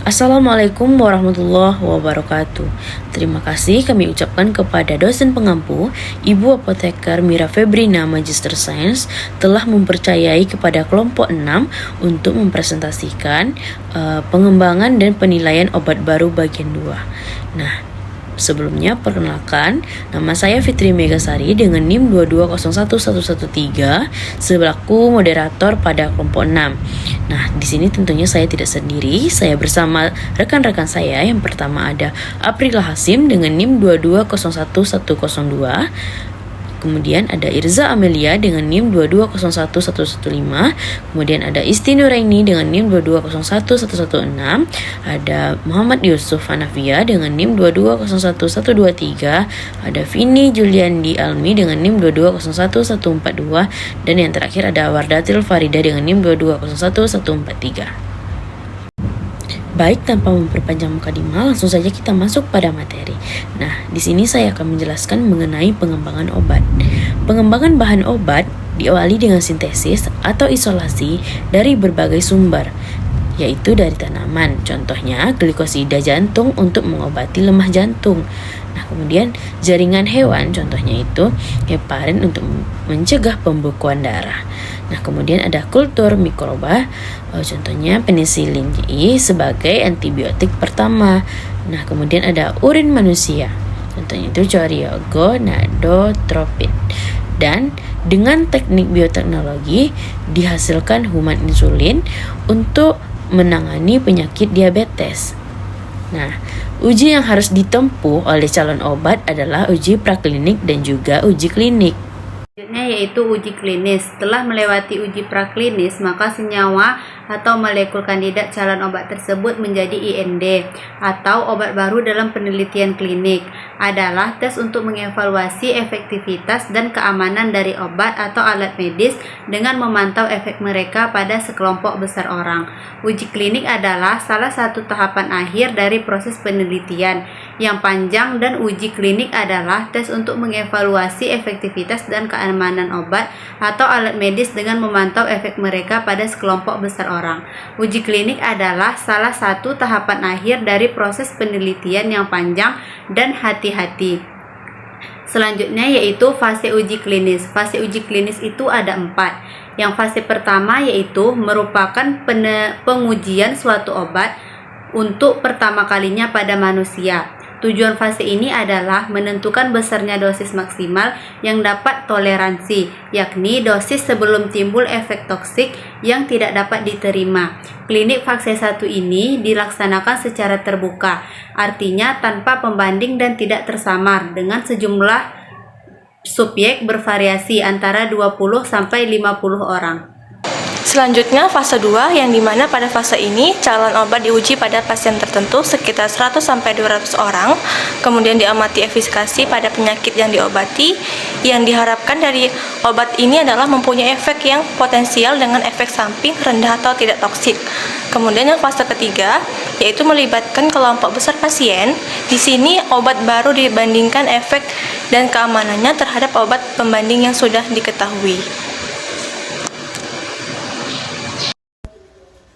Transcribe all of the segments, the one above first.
Assalamualaikum warahmatullahi wabarakatuh. Terima kasih kami ucapkan kepada dosen pengampu, Ibu Apoteker Mira Febrina Magister Sains telah mempercayai kepada kelompok 6 untuk mempresentasikan pengembangan dan penilaian obat baru bagian 2. Nah, sebelumnya perkenalkan, nama saya Fitri Megasari dengan NIM 2201113 selaku moderator pada kelompok 6. Nah, di sini tentunya saya tidak sendiri, saya bersama rekan-rekan saya. Yang pertama ada April Hasim dengan NIM 2201102. Kemudian ada Irza Amelia dengan NIM 2201115. Kemudian ada Isti Nuraini dengan NIM 2201116. Ada Muhammad Yusuf Hanafia dengan NIM 2201123. Ada Vini Juliandi Almi dengan NIM 2201142. Dan yang terakhir ada Wardatil Farida dengan NIM 2201143. Baik, tanpa memperpanjang mukadimah, langsung saja kita masuk pada materi. Nah, di sini saya akan menjelaskan mengenai pengembangan obat. Pengembangan bahan obat diawali dengan sintesis atau isolasi dari berbagai sumber, yaitu dari tanaman. Contohnya, glikosida jantung untuk mengobati lemah jantung. Nah, kemudian jaringan hewan, contohnya itu heparin untuk mencegah pembekuan darah. Nah, kemudian ada kultur mikroba, contohnya penisilin J sebagai antibiotik pertama. Nah, kemudian ada urin manusia, contohnya itu Coriogonadotropin. Dan dengan teknik bioteknologi dihasilkan human insulin untuk menangani penyakit diabetes. Nah, uji yang harus ditempuh oleh calon obat adalah uji praklinik dan juga uji klinik. Selanjutnya yaitu uji klinis. Setelah melewati uji praklinis, maka senyawa atau molekul kandidat calon obat tersebut menjadi IND atau obat baru dalam penelitian klinik. Adalah tes untuk mengevaluasi efektivitas dan keamanan dari obat atau alat medis dengan memantau efek mereka pada sekelompok besar orang. Uji klinik adalah salah satu tahapan akhir dari proses penelitian yang panjang, dan uji klinik adalah tes untuk mengevaluasi efektivitas dan keamanan obat atau alat medis dengan memantau efek mereka pada sekelompok besar orang. Uji klinik adalah salah satu tahapan akhir dari proses penelitian yang panjang dan hati-hati. Selanjutnya yaitu fase uji klinis. Fase uji klinis itu ada 4. Yang fase pertama yaitu merupakan pengujian suatu obat untuk pertama kalinya pada manusia. Tujuan fase ini adalah menentukan besarnya dosis maksimal yang dapat toleransi, yakni dosis sebelum timbul efek toksik yang tidak dapat diterima. Klinik fase 1 ini dilaksanakan secara terbuka, artinya tanpa pembanding dan tidak tersamar, dengan sejumlah subjek bervariasi antara 20 sampai 50 orang. Selanjutnya fase 2, yang dimana pada fase ini calon obat diuji pada pasien tertentu sekitar 100-200 orang, kemudian diamati efikasi pada penyakit yang diobati. Yang diharapkan dari obat ini adalah mempunyai efek yang potensial dengan efek samping rendah atau tidak toksik. Kemudian yang fase ketiga yaitu melibatkan kelompok besar pasien. Di sini obat baru dibandingkan efek dan keamanannya terhadap obat pembanding yang sudah diketahui.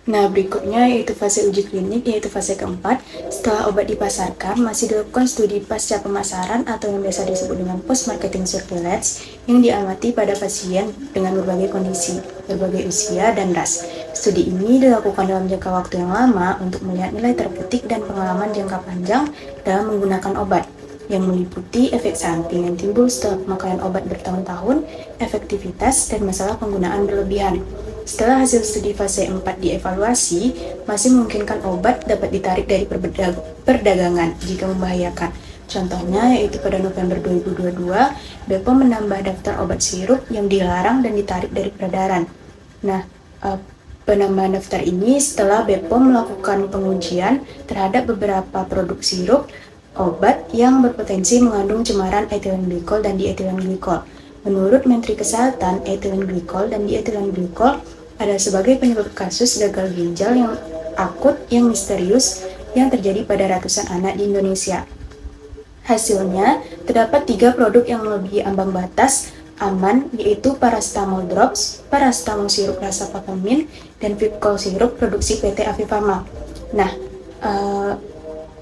Nah, berikutnya yaitu fase uji klinik, yaitu fase keempat. Setelah obat dipasarkan, masih dilakukan studi pasca pemasaran atau yang biasa disebut dengan post-marketing surveillance yang diamati pada pasien dengan berbagai kondisi, berbagai usia, dan ras. Studi ini dilakukan dalam jangka waktu yang lama untuk melihat nilai terpetik dan pengalaman jangka panjang dalam menggunakan obat, yang meliputi efek samping yang timbul setelah pemakaian obat bertahun-tahun, efektivitas, dan masalah penggunaan berlebihan. Setelah hasil studi fase 4 dievaluasi, masih memungkinkan obat dapat ditarik dari perdagangan jika membahayakan. Contohnya yaitu pada November 2022, BPOM menambah daftar obat sirup yang dilarang dan ditarik dari peredaran. Nah, penambahan daftar ini setelah BPOM melakukan pengujian terhadap beberapa produk sirup obat yang berpotensi mengandung cemaran etilen glikol dan dietilen glikol. Menurut Menteri Kesehatan, etilen glikol dan dietilen glikol ada sebagai penyebab kasus gagal ginjal yang akut yang misterius yang terjadi pada ratusan anak di Indonesia. Hasilnya, terdapat 3 produk yang melebihi ambang batas aman, yaitu paracetamol drops, paracetamol sirup rasa peppermint, dan Vipcol sirup produksi PT Avifama. Nah,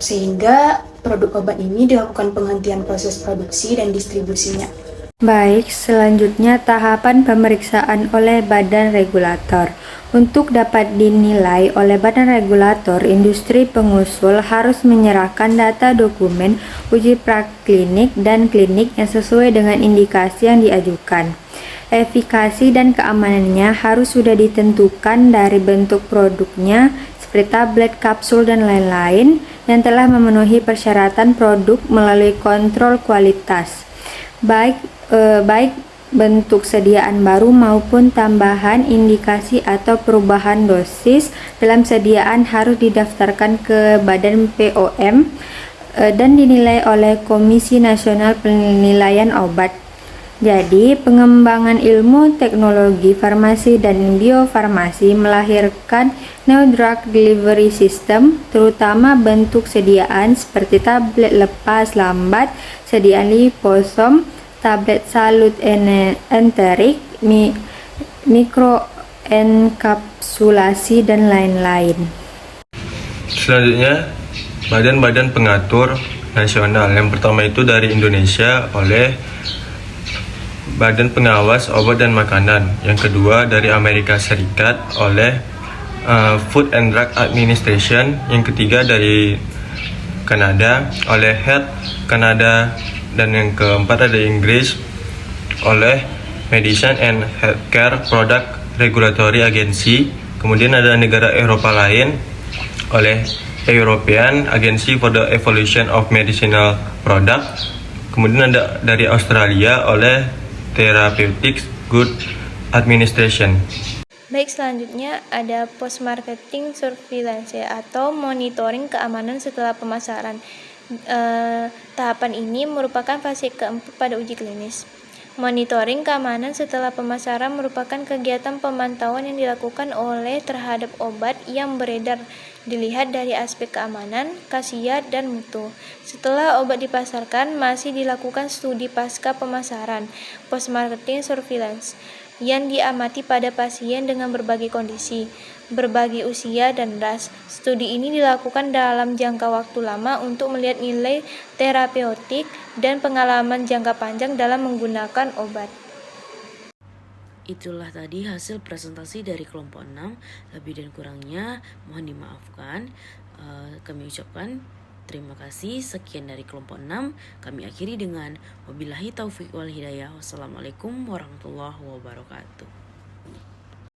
sehingga produk obat ini dilakukan penghentian proses produksi dan distribusinya. Baik, selanjutnya tahapan pemeriksaan oleh badan regulator. Untuk dapat dinilai oleh badan regulator, industri pengusul harus menyerahkan data dokumen uji praklinik dan klinik yang sesuai dengan indikasi yang diajukan. Efikasi dan keamanannya harus sudah ditentukan dari bentuk produknya, seperti tablet, kapsul, dan lain-lain yang telah memenuhi persyaratan produk melalui kontrol kualitas. Baik bentuk sediaan baru maupun tambahan indikasi atau perubahan dosis dalam sediaan harus didaftarkan ke Badan POM dan dinilai oleh Komisi Nasional Penilaian Obat. Jadi, pengembangan ilmu teknologi farmasi dan biofarmasi melahirkan New Drug Delivery System, terutama bentuk sediaan seperti tablet lepas lambat, sediaan liposom, tablet salut enterik, mikroenkapsulasi, dan lain-lain. Selanjutnya, badan-badan pengatur nasional. Yang pertama itu dari Indonesia oleh Badan Pengawas Obat dan Makanan. Yang kedua dari Amerika Serikat oleh Food and Drug Administration. Yang ketiga dari Kanada oleh Health Canada. Dan yang keempat ada Inggris oleh Medicine and Healthcare Product Regulatory Agency. Kemudian ada negara Eropa lain oleh European Agency for the Evolution of Medicinal Products. Kemudian ada dari Australia oleh Therapeutics Good Administration. Baik, selanjutnya ada post-marketing surveillance atau monitoring keamanan setelah pemasaran. Tahapan ini merupakan fase keempat pada uji klinis. Monitoring keamanan setelah pemasaran merupakan kegiatan pemantauan yang dilakukan oleh terhadap obat yang beredar, dilihat dari aspek keamanan, khasiat, dan mutu. Setelah obat dipasarkan, masih dilakukan studi pasca pemasaran, post-marketing surveillance, yang diamati pada pasien dengan berbagai kondisi, berbagai usia dan ras. Studi ini dilakukan dalam jangka waktu lama untuk melihat nilai terapeutik dan pengalaman jangka panjang dalam menggunakan obat. Itulah tadi hasil presentasi dari kelompok 6. Lebih dan kurangnya mohon dimaafkan. Kami ucapkan terima kasih. Sekian dari kelompok 6. Kami akhiri dengan wabillahi taufiq wal hidayah. Wassalamualaikum warahmatullahi wabarakatuh.